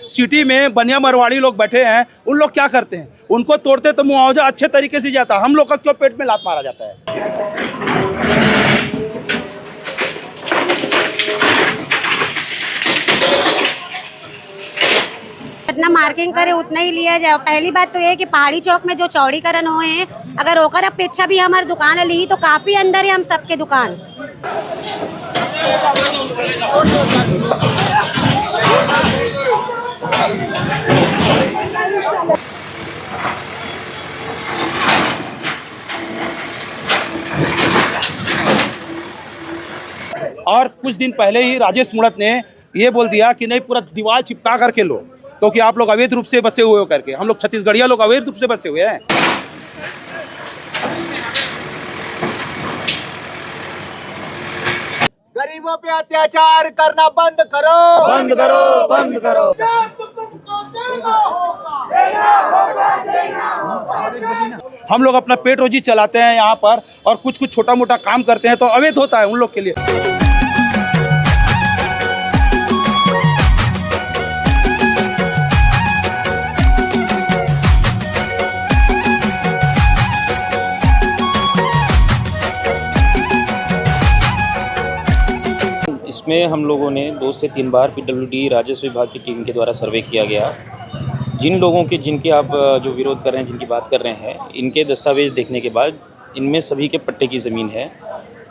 City में बनिया मरवाड़ी लोग बैठे हैं, उन लोग क्या करते हैं? उनको तोड़ते तो मुआवजा अच्छे तरीके से जाता, हम लोग का क्यों पेट में लात मारा जाता है? जितना मार्किंग करे उतना ही लिया जाए। पहली बात तो ये है कि पहाड़ी चौक में जो चौड़ीकरण हुए हैं, अगर ओकर अपेक्षा भी हमारी दुकान ली तो काफी अंदर है हम सबके दुकान। और कुछ दिन पहले ही राजेश मुड़त ने ये बोल दिया कि नहीं, पूरा दीवार चिपका करके लो, क्योंकि आप लोग अवैध रूप से बसे हुए हो करके। हम लोग छत्तीसगढ़िया लोग अवैध रूप से बसे हुए हैं। गरीबों पे अत्याचार करना बंद करो, बंद करो, बंद करो। हम लोग अपना पेट रोजी चलाते हैं यहाँ पर, और कुछ कुछ छोटा मोटा काम करते हैं तो अवैध होता है उन लोग के लिए। इसमें हम लोगों ने 2 से 3 बार पीडब्ल्यूडी राजस्व विभाग की टीम के द्वारा सर्वे किया गया। जिन लोगों के जिनके आप जो विरोध कर रहे हैं, जिनकी बात कर रहे हैं, इनके दस्तावेज देखने के बाद इनमें सभी के पट्टे की ज़मीन है।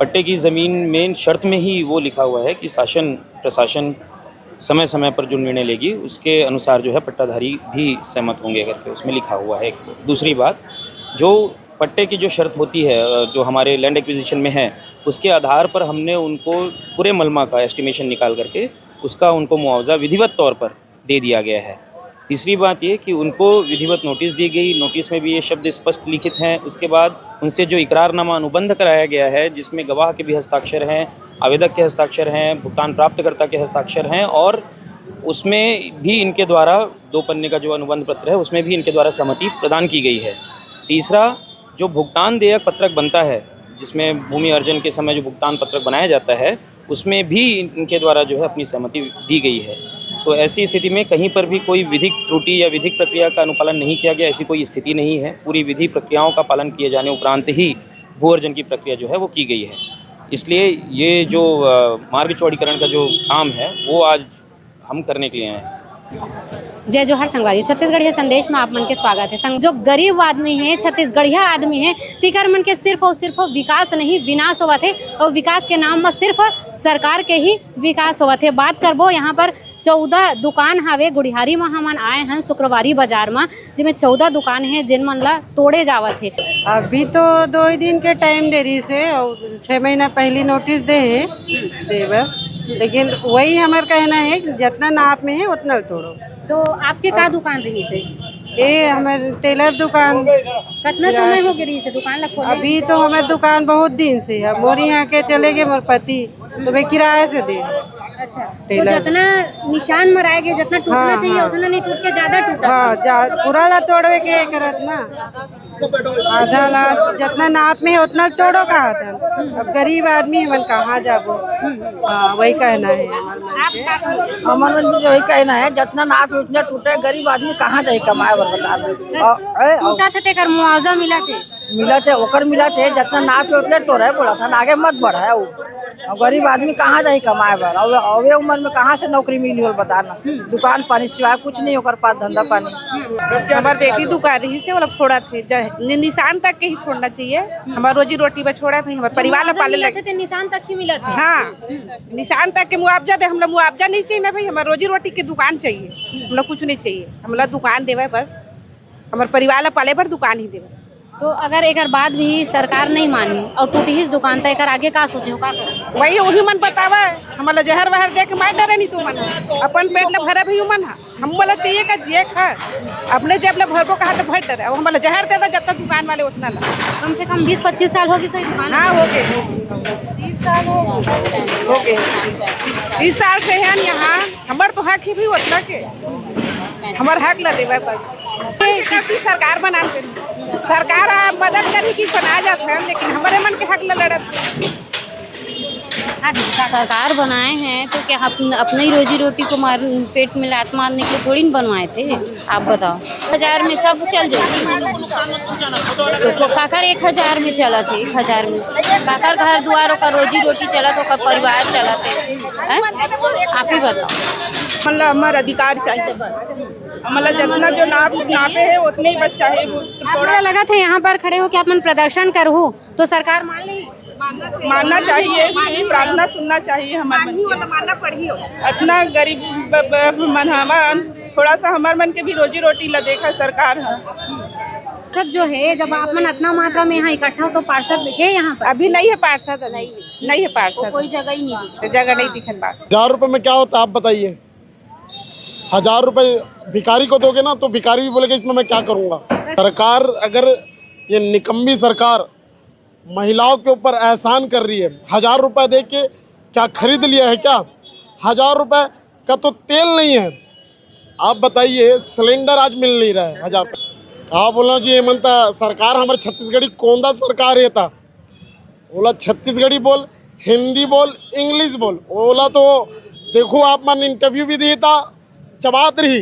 पट्टे की ज़मीन में शर्त में ही वो लिखा हुआ है कि शासन प्रशासन समय समय पर जो निर्णय लेगी उसके अनुसार जो है पट्टाधारी भी सहमत होंगे करके उसमें लिखा हुआ है। दूसरी बात, जो पट्टे की जो शर्त होती है जो हमारे लैंड एक्विजिशन में है, उसके आधार पर हमने उनको पूरे मलमा का एस्टिमेशन निकाल करके उसका उनको मुआवजा विधिवत तौर पर दे दिया गया है। तीसरी बात ये कि उनको विधिवत नोटिस दी गई, नोटिस में भी ये शब्द स्पष्ट लिखित हैं। उसके बाद उनसे जो इकरारनामा अनुबंध कराया गया है, जिसमें गवाह के भी हस्ताक्षर हैं, आवेदक के हस्ताक्षर हैं, भुगतान प्राप्तकर्ता के हस्ताक्षर हैं, और उसमें भी इनके द्वारा 2 पन्ने का जो अनुबंध पत्र है उसमें भी इनके द्वारा सहमति प्रदान की गई है। तीसरा, जो भुगतान देयक पत्रक बनता है, जिसमें भूमि अर्जन के समय जो भुगतान पत्रक बनाया जाता है, उसमें भी इनके द्वारा जो है अपनी सहमति दी गई है। तो ऐसी स्थिति में कहीं पर भी कोई विधिक त्रुटि या विधिक प्रक्रिया का अनुपालन नहीं किया गया, ऐसी कोई स्थिति नहीं है। पूरी विधि प्रक्रियाओं का पालन किए जाने उपरांत ही भू अर्जन की प्रक्रिया जो है वो की गई है। इसलिए ये जो मार्ग चौड़ीकरण का जो काम है वो आज हम करने के लिए आए हैं। जय जोहर संगवारी, छत्तीसगढ़िया संदेश में आप मन के स्वागत है। संग जो गरीब आदमी है, छत्तीसगढ़िया आदमी है, तिकर मन के सिर्फ और सिर्फ विकास नहीं विनाश होवत है, और विकास के नाम में सिर्फ सरकार के ही विकास होवत है। बात करबो यहाँ पर 14 दुकान हवे गुड़िहारी में हमन आए हैं शुक्रवारी बाजार में, जिसमें 14 दुकान है जिन मन ला तोड़े जावत है। अभी तो 2 ही दिन के टाइम दे रही से, और 6 महीना पहली नोटिस दे है देवर, लेकिन वही हमारा कहना है कि जितना नाप में है उतना तोड़ो। तो आपके का दुकान रही से? ये हमारे टेलर दुकान। कितना समय हो गई से दुकान लग? अभी तो हमारे दुकान बहुत दिन से है, मोरी यहाँ के चले गए मोर पति, तो मैं किराए से दे। अच्छा, तो जितना निशान मराए गए, जितना टूटना चाहिए उतना नहीं टूट के ज्यादा टूटा। हाँ, पूरा ला तोड़वे के करत ना, आधा ला जितना नाप में है उतना तोड़ो कहा था। अब गरीब आदमी मन कहाँ जाबो। हाँ, वही कहना है हमारे मन में वही कहना है, जितना नाप है उतना टूटे, गरीब आदमी कहाँ जाए कमाए बर बता। टूटा थे कर मुआवजा मिला थे ओकर मिला थे, जितना नाप है उतने तोड़े बोला था, आगे मत बढ़ाए। अब गरीब आदमी कहाँ जाए कमाए बर, अवे उम्र में कहाँ से नौकरी मिली हो बताना। दुकान पानी सिवाय कुछ नहीं ओकर पास धंधा पानी। हमारे बेटी दुकान रही से वाला फोड़ा थे, निशान तक के ही छोड़ना चाहिए। हमारा रोजी रोटी पर छोड़ा भाई, हमारे परिवार ला पाले लगे, निशान तक ही मिला था। हाँ, निशान तक के मुआवजा दे, हम मुआवजा नहीं चाहिए ना भाई, हमारा रोजी रोटी की दुकान चाहिए, हम कुछ नहीं चाहिए। हम दुकान देवे बस, हमारे परिवार ला पाले पर दुकान ही देवे। तो अगर एक बात भी सरकार नहीं मानी और टूटी ही दुकान तो एक आगे का सोचे हो, का करे? वही मन बतावा, हमारा जहर वहर देख मार डरे नहीं। तो मन अपन पेट ला भरे भी मन हम वाला चाहिए का जिए खा, अपने जेब ला भरबो कहा तो भर डरे। अब हमारा जहर दे जितना दुकान वाले उतना ला। कम से कम 20-25 साल होगी सही दुकान। हाँ, हो गए 30 साल हो गए 30 साल से है यहाँ। हमार तो हक ही भी उतना के, हमार हक ला देवे बस। सरकार बना सरकार मदद करी कि बना जाते हैं, लेकिन हमारे मन के हक ला लड़त। सरकार बनाए हैं तो क्या अपनी रोजी रोटी को पेट में लात मारने के लिए थोड़ी न बनवाए थे। आप बताओ 1000 में सब चल जाए तो काकर 1000 में चला थे 1000 में काकर घर द्वारों का रोजी रोटी चला तो परिवार चला थे। आप ही बताओ। मतलब हमारा अधिकार चाहिए, मतलब जितना जो नापे है उतने ही बस चाहिए। आपको लगा था यहाँ पर खड़े हो कि आप मन प्रदर्शन करूँ तो सरकार मान ली? मानना चाहिए, प्रार्थना सुनना चाहिए। हमारे इतना गरीब मन हमान, थोड़ा सा हमारे मन के भी रोजी रोटी ला देखा सरकार है। सब जो है जब आप मन इतना मात्रा में यहाँ इकट्ठा हो तो पार्षद है यहाँ पर? अभी नहीं है पार्षद, नहीं है पार्षद, कोई जगह ही नहीं दिखी। जगह नहीं दिखा पार्षद। 1000 रुपये में क्या होता है आप बताइए? 1000 रुपये भिखारी को दोगे ना तो भिखारी भी बोलेगा इसमें मैं क्या करूँगा। सरकार अगर ये निकम्मी सरकार महिलाओं के ऊपर एहसान कर रही है, 1000 रुपये दे के क्या खरीद लिया है क्या? 1000 रुपये का तो तेल नहीं है। आप बताइए सिलेंडर आज मिल नहीं रहा है 1000 रुपये। कहा बोला जी हेमंता सरकार हमारे छत्तीसगढ़ी कौन सा सरकार है था? बोला छत्तीसगढ़ी बोल, हिंदी बोल, इंग्लिश बोल। बोला तो देखो आप मन इंटरव्यू भी दिया था, चबात रही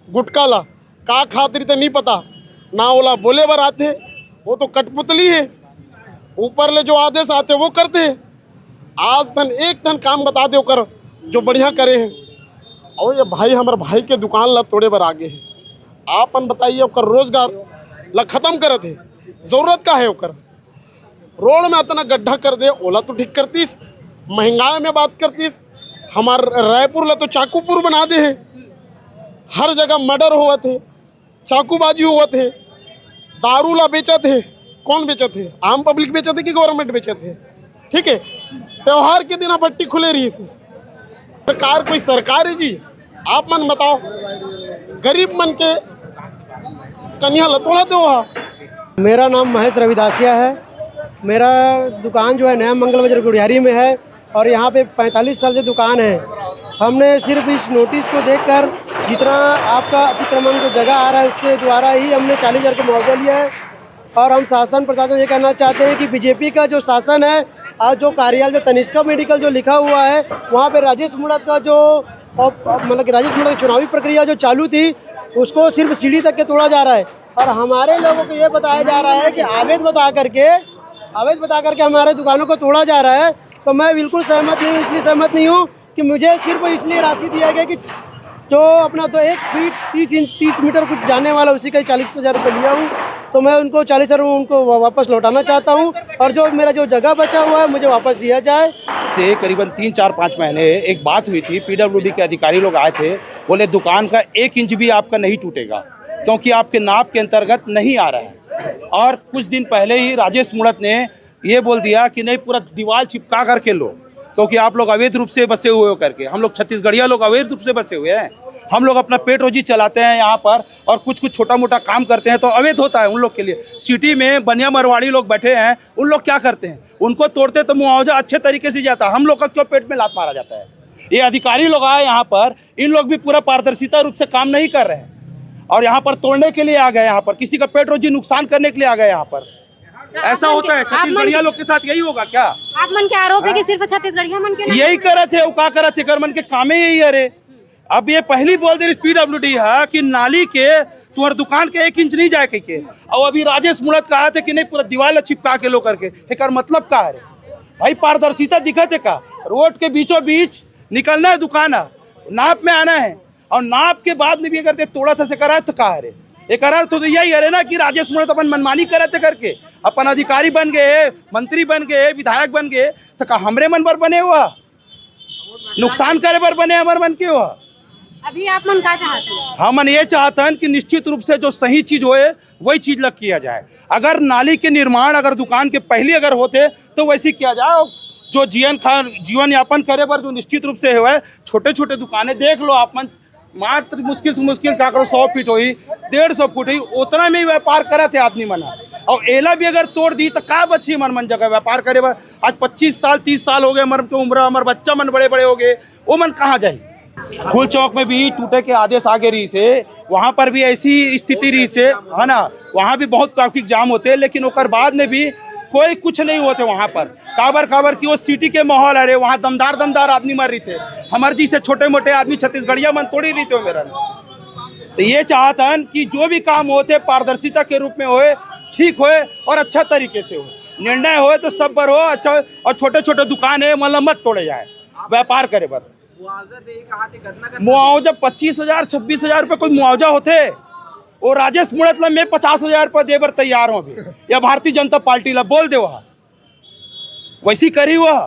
गुटका ला का खातिर तो नहीं पता ना। बोला बोले बर आते, वो तो कठपुतली है, ऊपर ले जो आदेश आते वो करते हैं। आज तन एक टन काम बता दो कर जो बढ़िया करे हैं। और ये भाई हमारे भाई के दुकान ला तोड़े बर आगे है। आपन बताइए ओकर रोजगार ला खत्म करत है, जरूरत का है ओकर। रोड में इतना गड्ढा कर दे, ओला तो ठीक करतीस, महंगाई में बात करतीस। हमार रायपुर ला तो चाकूपुर बना दे है, हर जगह मर्डर हुआ थे, चाकूबाजी हुआ थे, दारू ला बेचा थे। कौन बेचा थे? आम पब्लिक बेचा थे कि गवर्नमेंट बेचा थे? ठीक है, त्योहार के दिन पट्टी खुले रही से सरकार कोई सरकार है जी? आप मन बताओ, गरीब मन के कन्या लतोड़ा दो। मेरा नाम महेश रविदासिया है। मेरा दुकान जो है नया मंगल बाजार गुड़ियारी में है और यहाँ पे 45 साल से दुकान है। हमने सिर्फ इस नोटिस को देखकर जितना आपका अतिक्रमण जो जगह आ रहा है उसके द्वारा ही हमने 40,000 का मुआवजा लिया है। और हम शासन प्रशासन ये कहना चाहते हैं कि बीजेपी का जो शासन है और जो कार्यालय जो तनिष्का मेडिकल जो लिखा हुआ है वहाँ पे राजेश मुड़त का जो मतलब कि राजेश मुड़त की चुनावी प्रक्रिया जो चालू थी उसको सिर्फ सीढ़ी तक के तोड़ा जा रहा है। और हमारे लोगों को ये बताया जा रहा है कि आवेद बता करके हमारे दुकानों को तोड़ा जा रहा है। तो मैं बिल्कुल सहमत नहीं हूँ। इसलिए सहमत नहीं हूँ कि मुझे सिर्फ इसलिए राशि दिया गया कि जो अपना तो 1 फीट 30 मीटर कुछ जाने वाला उसी का ही 40,000 रुपये लिया हूँ। तो मैं उनको 40,000 उनको वापस लौटाना चाहता हूँ और जो मेरा जो जगह बचा हुआ है मुझे वापस दिया जाए। से करीबन 3-4-5 महीने एक बात हुई थी, पीडब्ल्यूडी के अधिकारी लोग आए थे, बोले दुकान का 1 इंच भी आपका नहीं टूटेगा क्योंकि आपके नाप के अंतर्गत नहीं आ रहा है। और कुछ दिन पहले ही राजेश मुड़त ने ये बोल दिया कि नहीं पूरा दीवार चिपका करके लो क्योंकि आप लोग अवैध रूप से बसे हुए हो करके। हम लोग छत्तीसगढ़िया लोग अवैध रूप से बसे हुए हैं। हम लोग अपना पेट रोजी चलाते हैं यहाँ पर और कुछ छोटा मोटा काम करते हैं तो अवैध होता है उन लोग के लिए। सिटी में बनिया मरवाड़ी लोग बैठे हैं, उन लोग क्या करते हैं? उनको तोड़ते तो मुआवजा अच्छे तरीके से जाता है, हम लोग का क्यों पेट में लात मारा जाता है? ये अधिकारी लोग आए यहाँ पर, इन लोग भी पूरा पारदर्शिता रूप से काम नहीं कर रहे हैं और यहाँ पर तोड़ने के लिए आ गए, यहाँ पर किसी का पेट रोजी नुकसान करने के लिए आ गए यहाँ पर। ऐसा होता है छत्तीसगढ़िया लोग के साथ, यही होगा क्या? आप मन के आरोप है कि सिर्फ छत्तीसगढ़िया मन के यही करे थे, वो क्या करे थे? कर मन के कामे यही। अरे अब ये पहली बोल दे पीडब्ल्यूडी है कि नाली के तुम्हारे दुकान के 1 इंच नहीं जाए के। और अभी राजेश मुड़त कहा थे कि नहीं पूरा दीवार चिपका के लो करके। कर मतलब क्या है भाई? पारदर्शिता दिखत है का? रोड के बीचों बीच निकलना है, दुकान है, नाप में आना है और नाप के बाद में भी अगर तोड़ा था से करा तो कहा है? एक अर्थ तो यही है ना कि राजेश मुड़त अपन मनमानी करे थे करके, अपन अधिकारी बन गए, मंत्री बन गए, विधायक बन गए तो का हमरे मन पर बने हुआ नुकसान करे पर बने हमारे मन के हुआ। अभी आप मन क्या चाहते हैं? हम ये चाहते हैं कि निश्चित रूप से जो सही चीज होए वही चीज लग किया जाए। अगर नाली के निर्माण अगर दुकान के पहले अगर होते तो वैसे किया जाए। जो जीवन यापन करे पर जो निश्चित रूप से हुआ है, छोटे छोटे दुकानें देख लो आप मन, मात्र मुश्किल से मुश्किल क्या करो 100 फीट हुई, 150 फुट हुई, उतना में ही व्यापार करे थे आदमी मना। और एला भी अगर तोड़ दी तो का बची मन जगह व्यापार करे बर? आज 25 साल 30 साल हो गए हमारे के उम्र, हमारे बच्चा मन बड़े बड़े हो गए, वो मन कहाँ जाए? फूल चौक में भी टूटे के आदेश आगे रही से, वहाँ पर भी ऐसी स्थिति रही से है ना, वहाँ भी बहुत ट्रैफिक जाम होते हैं। लेकिन ओकर बाद में भी कोई कुछ नहीं हुआ थे वहाँ पर। काबर की वो सिटी के माहौल अरे वहाँ दमदार आदमी मर रही थे। हमारे जी से छोटे मोटे आदमी छत्तीसगढ़िया मन तोड़ी रही थे मेरा। तो ये चाहतन कि जो भी काम होते पारदर्शिता के रूप में होए, ठीक होए और अच्छा तरीके से हो। निर्णय होए तो सब पर हो अच्छा, और छोटे छोटे दुकान है मतलब मत तोड़े जाए, व्यापार करे बर। मुआवजा 25,000 26,000 रुपये कोई मुआवजा होते वो राजेश मुड़त मैं 50,000 रुपये दे बर तैयार हूँ अभी, या भारतीय जनता पार्टी ला बोल दे वह वैसी करी वह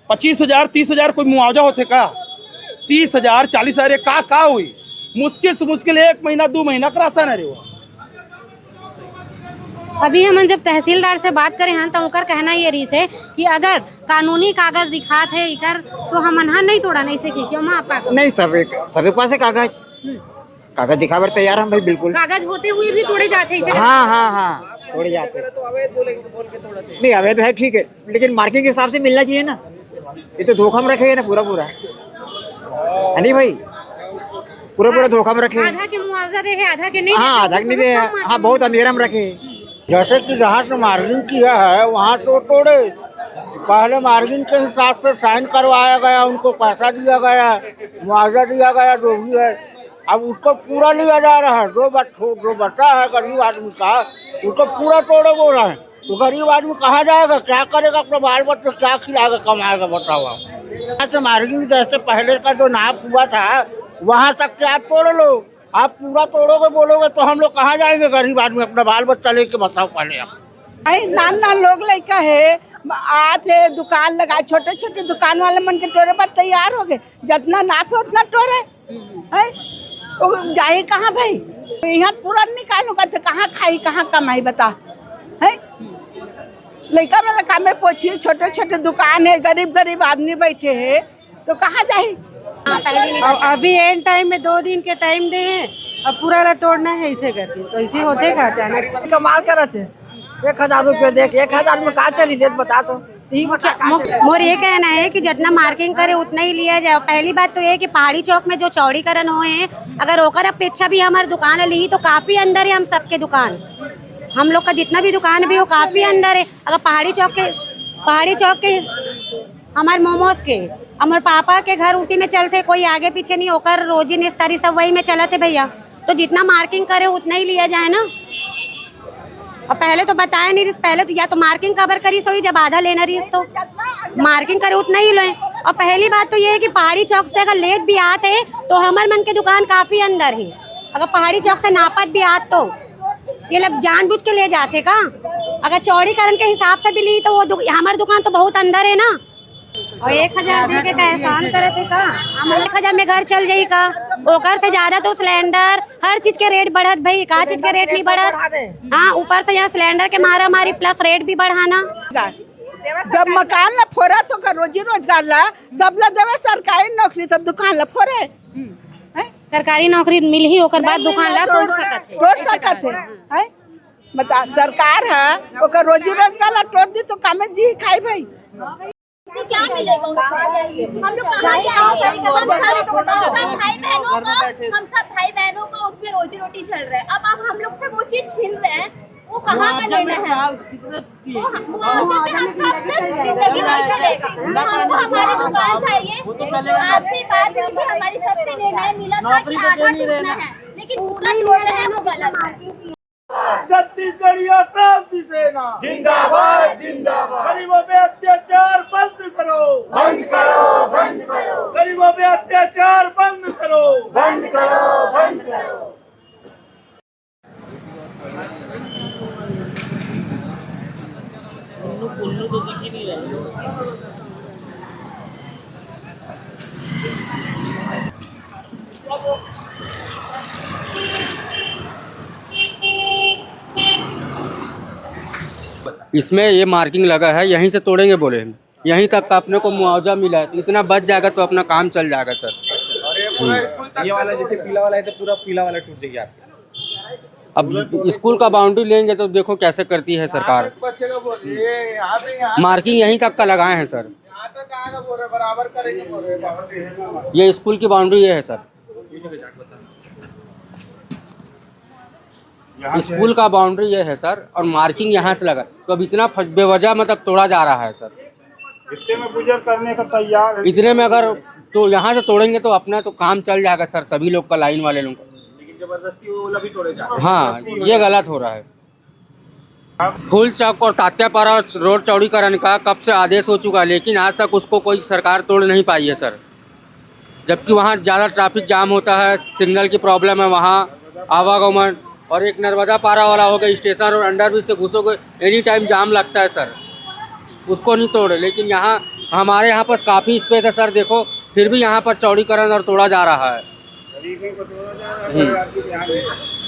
25,000 30,000 कोई मुआवजा होते का? 30,000 40,000 का हुई? मुश्किल से मुश्किल 1 महीना 2 महीना का राशन अरे वो। अभी हम जब तहसीलदार से बात करें हैं तो उनका कहना ये रही है कि अगर कानूनी कागज दिखात है इकर तो हम अनहा नहीं तोड़ा नहीं से क्यों माँ आपका नहीं सबके पास है कागज दिखावर तैयार हम भाई बिल्कुल। कागज होते हुए भी तोड़े जाते हैं। हाँ तोड़े जाते नहीं अवैध है ठीक है, लेकिन मार्केट के हिसाब से मिलना चाहिए ना। ये तो धोखा में रखेगा ना पूरा है नहीं भाई, पूरा धोखा में रखे। आधा के मुआवजा दे है आधा के नहीं। हाँ आधा नहीं दे, हाँ बहुत अंधेरा में रखे। जैसे कि जहाँ से मार्जिन किया है वहाँ तो तोड़े, पहले मार्जिन के हिसाब से साइन करवाया गया, उनको पैसा दिया गया, मुआवजा दिया गया जो भी है, अब उसको पूरा लिया जा रहा है। जो बचा है गरीब आदमी का उसको पूरा तोड़े बोल रहे हैं। तो गरीब आदमी कहाँ जाएगा, क्या करेगा, अपने बाल बच्चों क्या खिलाएगा, कमाएगा बताओ। आप मार्जिन जैसे पहले का जो नाप हुआ था वहाँ तक के आप तोड़ लो, आप पूरा तोड़ोगे बोलोगे तो हम लोग कहाँ जाएंगे गरीब आदमी, अपना बाल बच्चा लेके बताओ पहले आप। नान लोग लड़का है आते दुकान लगाए, छोटे छोटे दुकान वाले मन के तोड़े पर तैयार हो गए, जितना नाप है उतना तोड़े है। जाए कहाँ भाई, यहाँ पूरा निकालूंगा तो कहाँ खाई कहाँ कमाई बता है। लड़का वाला काम में पूछिए, छोटे छोटे दुकान है, गरीब आदमी बैठे है तो कहाँ जाए। अभी एंड टाइम में 2 दिन के टाइम दे हैं, अब पूरा ला तोड़ना है ऐसे करके, तो ऐसे होते का अचानक कमाल करत है। 1,000 रुपये दे के 1,000 में कहाँ चली लेत बता तो। मोर ये कहना है कि जितना मार्किंग करे उतना ही लिया जाए। पहली बात तो ये कि पहाड़ी चौक में जो चौड़ीकरण हुए हैं अगर ओकर अपेक्षा भी हमारे दुकान ली तो काफ़ी अंदर है। हम सबके दुकान, हम लोग का जितना भी दुकान भी हो काफ़ी अंदर है। अगर पहाड़ी चौक के हमारे मोमोज के हमारे पापा के घर उसी में चलते, कोई आगे पीछे नहीं होकर रोजी निस्तारी सब वही में चलते भैया। तो जितना मार्किंग करे उतना ही लिया जाए ना। और पहले तो बताया नहीं, पहले तो या तो मार्किंग कवर करी सोई, जब आधा लेना रही तो मार्किंग करे उतना ही लें। और पहली बात तो ये है कि पहाड़ी चौक से अगर लेट भी आते हैं तो हमारे मन के दुकान काफ़ी अंदर है। अगर पहाड़ी चौक से नापत भी आत तो ये लोग जानबूझ के ले जाते का। अगर चौड़ीकरण के हिसाब से भी ली तो वो हमारी दुकान तो बहुत अंदर है ना। और 1,000 दे के एहसान करे थे का, हम 1,000 में घर चल जाई का। ओकर से ज्यादा तो सिलेंडर हर चीज के रेट बढ़त भाई, का चीज के रेट नहीं बढ़त। हाँ ऊपर से यहाँ सिलेंडर के मारा मारी प्लस रेट भी बढ़ाना। जब मकान ला फोड़ा तो कर रोजी रोजगार ला सब ला देवे सरकारी नौकरी, तब दुकान ला फोड़े। सरकारी नौकरी मिल ही ओकर बाद दुकान ला तोड़ सकत है। बता सरकार है ओकर रोजी रोजगार ला तोड़ दी तो कामे जी खाई भाई। क्या मिलेगा हम लोग कहाँ जाएंगे। हम सब भाई बहनों का उसमें रोजी रोटी चल रहा है। अब आप हम लोग से वो चीज छीन रहे हैं, वो कहाँ का निर्णय है। मुआवजे पे हम कब तक जिंदगी नहीं चलेगा। हमको हमारी दुकान चाहिए। आपसे बात हुई कि हमारी सबसे निर्णय मिला था कि आधा टूटना है, लेकिन पूरा तोड़ रहे हैं वो गलत है। छत्तीसगढ़िया क्रांति सेना जिंदाबाद जिंदाबाद। गरीबों पे अत्याचार बंद करो, बंद करो, बंद करो। गरीबों पे अत्याचार बंद करो, बंद करो, बंद करो। तो दिख ही नहीं रहा। इसमें ये मार्किंग लगा है, यहीं से तोड़ेंगे बोले हम, यहीं तक का अपने को मुआवजा मिला है, इतना बच जाएगा तो अपना काम चल जाएगा सर। ये वाला जैसे पीला वाला है तो पूरा पीला वाला टूट जाएगा आपका। अब स्कूल का बाउंड्री लेंगे तो देखो कैसे करती है सरकार। मार्किंग यहीं तक का लगाए हैं सर, ये स्कूल की बाउंड्री ये है सर। स्कूल का बाउंड्री ये है सर, और मार्किंग यहाँ से लगा, तो अब इतना बेवजह मतलब तोड़ा जा रहा है सर। इतने में गुजर करने का तैयार है। इतने में अगर तो यहाँ से तोड़ेंगे तो अपना तो काम चल जाएगा सर, सभी लोग का, लाइन वाले लोग का। लेकिन जबरदस्ती वो भी तोड़े जा रहे हैं। हाँ, ये गलत हो रहा है। फूल चौक और तात्यापारा रोड चौड़ीकरण का कब से आदेश हो चुका है, लेकिन आज तक उसको कोई सरकार तोड़ नहीं पाई है सर। जबकि वहाँ ज़्यादा ट्रैफिक जाम होता है, सिग्नल की प्रॉब्लम है वहाँ, आवागमन, और एक नर्मदा पारा वाला हो गया स्टेशन और अंडर ब्रिज से घुसोगे एनी टाइम जाम लगता है सर, उसको नहीं तोड़े। लेकिन यहाँ हमारे यहाँ पास काफ़ी स्पेस है सर, देखो फिर भी यहाँ पर चौड़ीकरण और तोड़ा जा रहा है। गरीबों को तोड़ा जा रहा है।